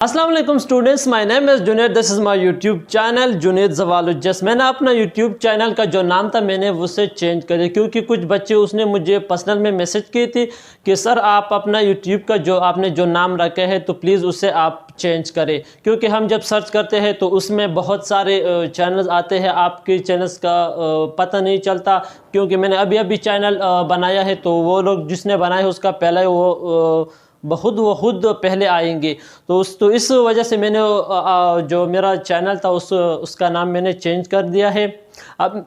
अस्सलाम वालेकुम students, my name is Junaid, this is my YouTube channel Junaid ज़वालुज्जस। मैंने अपना यूट्यूब चैनल का जो नाम था मैंने उसे चेंज कर दिया क्योंकि कुछ बच्चे उसने मुझे पर्सनल में मैसेज की थी कि सर आप अपना यूट्यूब का जो आपने जो नाम रखा है तो प्लीज़ उसे आप चेंज करें, क्योंकि हम जब सर्च करते हैं तो उसमें बहुत सारे चैनल्स आते हैं, आपके चैनल्स का पता नहीं चलता। क्योंकि मैंने अभी अभी चैनल बनाया है तो वो लोग जिसने बनाया है उसका पहले वो खुद पहले आएंगे। तो इस वजह से मैंने जो मेरा चैनल था उसका नाम मैंने चेंज कर दिया है। अब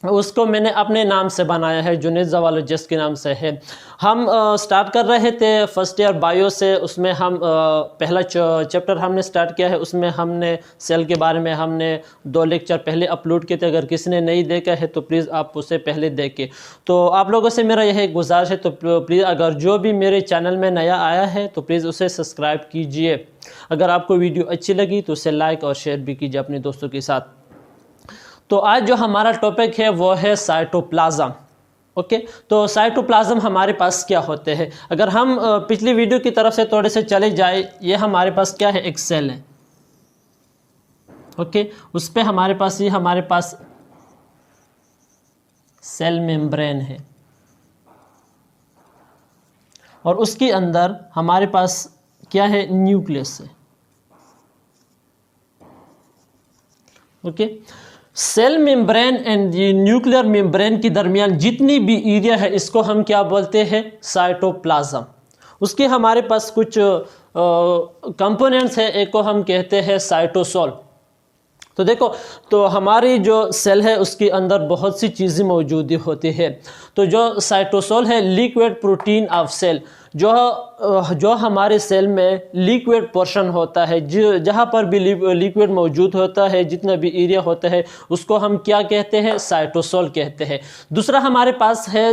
उसको मैंने अपने नाम से बनाया है, जुनैद ज़वालुज्जस के नाम से है। हम स्टार्ट कर रहे थे फर्स्ट ईयर बायो से। उसमें हम पहला चैप्टर हमने स्टार्ट किया है। उसमें हमने सेल के बारे में हमने 2 लेक्चर पहले अपलोड किए थे। अगर किसी ने नहीं देखा है तो प्लीज़ आप उसे पहले देखें। तो आप लोगों से मेरा यह गुजारिश है, तो प्लीज़ अगर जो भी मेरे चैनल में नया आया है तो प्लीज़ उसे सब्सक्राइब कीजिए। अगर आपको वीडियो अच्छी लगी तो उसे लाइक और शेयर भी कीजिए अपने दोस्तों के साथ। तो आज जो हमारा टॉपिक है वो है साइटोप्लाज्म। ओके, तो साइटोप्लाज्म हमारे पास क्या होते हैं। अगर हम पिछली वीडियो की तरफ से थोड़े से चले जाए, ये हमारे पास क्या है, एक सेल है। ओके, उस पर हमारे पास सेल मेम्ब्रेन है और उसके अंदर हमारे पास क्या है, न्यूक्लियस है। Okay, cell membrane and nuclear membrane के दरमियान जितनी भी एरिया है इसको हम क्या बोलते हैं, साइटोप्लाज्म। उसके हमारे पास कुछ कंपोनेंट्स है, एक को हम कहते हैं साइटोसोल। तो देखो, तो हमारी जो सेल है उसके अंदर बहुत सी चीज़ें मौजूद होती है। तो जो साइटोसोल है, लिक्विड प्रोटीन ऑफ सेल, जो हमारे सेल में लिक्विड पोर्शन होता है, जहाँ पर भी लिक्विड मौजूद होता है, जितना भी एरिया होता है उसको हम क्या कहते हैं, साइटोसोल कहते हैं। दूसरा हमारे पास है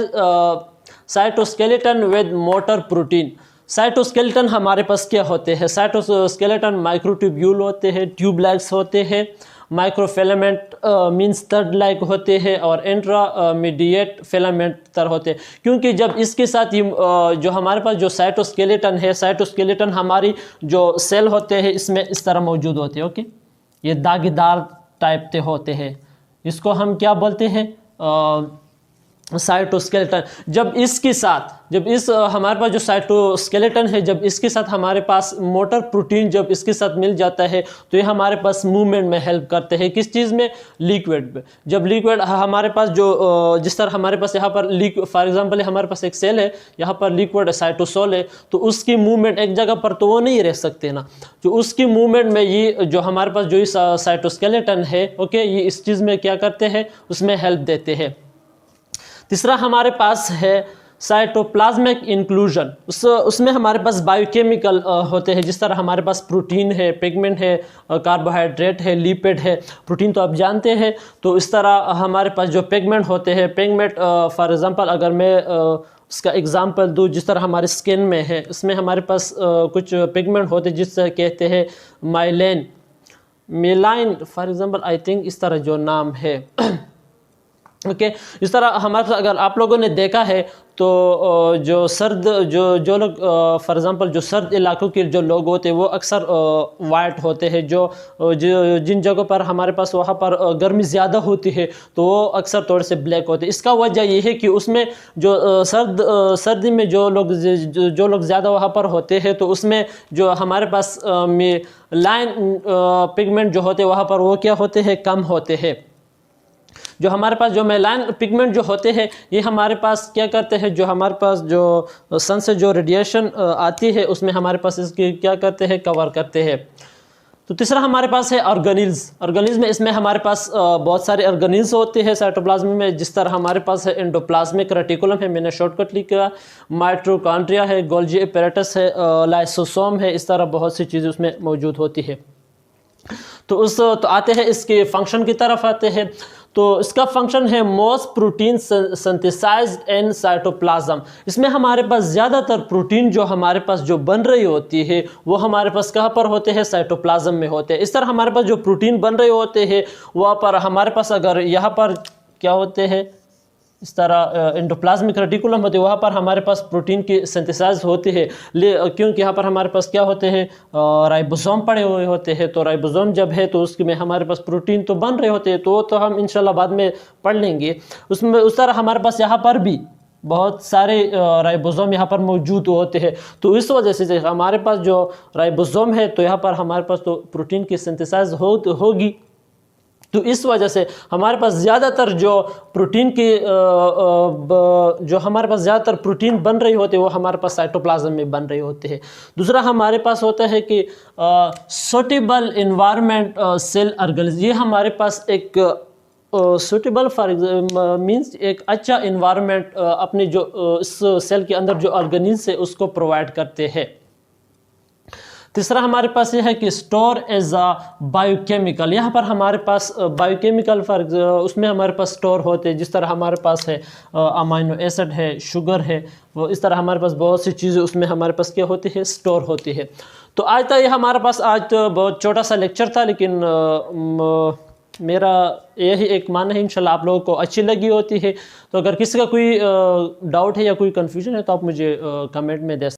cytoskeleton with motor protein. Cytoskeleton हमारे पास क्या होते हैं, साइटोस्केलेटन माइक्रोट्यूब्यूल होते हैं, ट्यूबलाइक्स होते हैं, माइक्रोफिलामेंट मीन्स थर्ड लाइक होते हैं और इंट्रामीडिएट फिलामेंट तर होते हैं। क्योंकि जब इसके साथ जो हमारे पास जो साइटोस्केलेटन है, साइटोस्केलेटन हमारी जो सेल होते हैं इसमें इस तरह मौजूद होते हैं। ओके, ये दागेदार टाइप के होते हैं, इसको हम क्या बोलते हैं, साइटोस्केलेटन। जब इस हमारे पास जो साइटोस्केलेटन है, जब इसके साथ हमारे पास मोटर प्रोटीन जब इसके साथ मिल जाता है तो ये हमारे पास मूवमेंट में हेल्प करते हैं। किस चीज़ में, लिक्विड में। जब लिक्विड हमारे पास जो जिस तरह हमारे पास यहाँ पर फॉर एग्जांपल हमारे पास एक सेल है, यहाँ पर लिक्विड साइटोसोल है, तो उसकी मूवमेंट एक जगह पर तो वो नहीं रह सकते ना। जो उसकी मूवमेंट में ये जो हमारे पास जो साइटोस्केलेटन है, ओके, ये इस चीज़ में क्या करते हैं, उसमें हेल्प देते हैं। तीसरा हमारे पास है साइटोप्लाज्मिक इंक्लूजन। उसमें हमारे पास बायोकेमिकल होते हैं, जिस तरह हमारे पास प्रोटीन है, पिगमेंट है, कार्बोहाइड्रेट है, लिपिड है। प्रोटीन तो आप जानते हैं, तो इस तरह हमारे पास जो पिगमेंट होते हैं, पिगमेंट फॉर एग्जांपल अगर मैं उसका एग्जांपल दूँ, जिस तरह हमारे स्किन में है, इसमें हमारे पास कुछ पिगमेंट होते हैं जिससे कहते हैं मेलाइन फॉर एग्जांपल, आई थिंक इस तरह जो नाम है। ओके, इस तरह हमारे पास अगर आप लोगों ने देखा है तो जो लोग फॉर एग्जांपल जो सर्द इलाकों के जो लोग होते हैं वो अक्सर वाइट होते हैं। जो जिन जगहों पर हमारे पास वहाँ पर गर्मी ज़्यादा होती है तो वो अक्सर थोड़े से ब्लैक होते हैं। इसका वजह ये है कि उसमें जो सर्दी में जो लोग ज़्यादा वहाँ पर होते हैं तो उसमें जो हमारे पास लाइन पिगमेंट जो होते हैं वहाँ पर वो क्या होते हैं, कम होते हैं। जो हमारे पास जो मेलाइन पिगमेंट जो होते हैं ये हमारे पास क्या करते हैं, जो हमारे पास जो सन से जो रेडिएशन आती है उसमें हमारे पास इसकी क्या करते हैं, कवर करते हैं। तो तीसरा हमारे पास है ऑर्गेनिज्म में। इसमें हमारे पास बहुत सारे ऑर्गेनिज्म होते हैं साइटोप्लाज्म में। जिस तरह हमारे पास है एंडोप्लाज्मिक रेटिकुलम है, मैंने शॉर्टकट लिखा, माइटोकॉन्ड्रिया है, गोल्जी एपैरेटस है, लाइसोसोम है। इस तरह बहुत सी चीज़ें उसमें मौजूद होती है। तो आते हैं इसके फंक्शन की तरफ आते हैं। तो इसका फंक्शन है most protein synthesized in cytoplasm. इसमें हमारे पास ज़्यादातर प्रोटीन जो हमारे पास जो बन रही होती है वो हमारे पास कहाँ पर होते हैं, साइटोप्लाज्म में होते हैं। इस तरह हमारे पास जो प्रोटीन बन रहे होते हैं वहाँ पर हमारे पास अगर यहाँ पर क्या होते हैं, इस तरह एंडोप्लाज्मिक रेटिकुलम होते हैं, वहाँ पर हमारे पास प्रोटीन की सिंथेसाइज होती है। क्योंकि यहाँ पर हमारे पास क्या होते हैं, राइबोसोम पड़े हुए होते हैं। तो राइबोसोम जब है तो उसमें हमारे पास प्रोटीन तो बन रहे होते हैं, तो हम इंशाल्लाह बाद में पढ़ लेंगे उसमें। उस तरह हमारे पास यहाँ पर भी बहुत सारे राइबोसोम यहाँ पर मौजूद होते हैं। तो इस वजह से हमारे पास जो राइबोसोम है तो यहाँ पर हमारे पास तो प्रोटीन की सिंथेसाइज होगी। तो इस वजह से हमारे पास ज़्यादातर जो प्रोटीन की जो हमारे पास ज़्यादातर प्रोटीन बन रही होती है वो हमारे पास साइटोप्लाज्म में बन रही होती है। दूसरा हमारे पास होता है कि सूटेबल इन्वायरमेंट सेल ऑर्गेनिज्म। ये हमारे पास एक सूटेबल फॉर मीन्स एक अच्छा इन्वायरमेंट अपने जो इस सेल के अंदर जो ऑर्गेनिज्म है उसको प्रोवाइड करते हैं। तीसरा हमारे पास यह है कि स्टोर एज अ बायोकेमिकल। यहाँ पर हमारे पास बायोकेमिकल उसमें हमारे पास स्टोर होते हैं, जिस तरह हमारे पास है अमाइनो एसिड है, शुगर है, वो इस तरह हमारे पास बहुत सी चीज़ें उसमें हमारे पास क्या होती है, स्टोर होती है। तो आज तक ये हमारे पास आज तो बहुत छोटा सा लेक्चर था, लेकिन मेरा यही एक मानना है, इंशाल्लाह आप लोगों को अच्छी लगी होती है। तो अगर किसी का कोई डाउट है या कोई कन्फ्यूजन है तो आप मुझे कमेंट में दे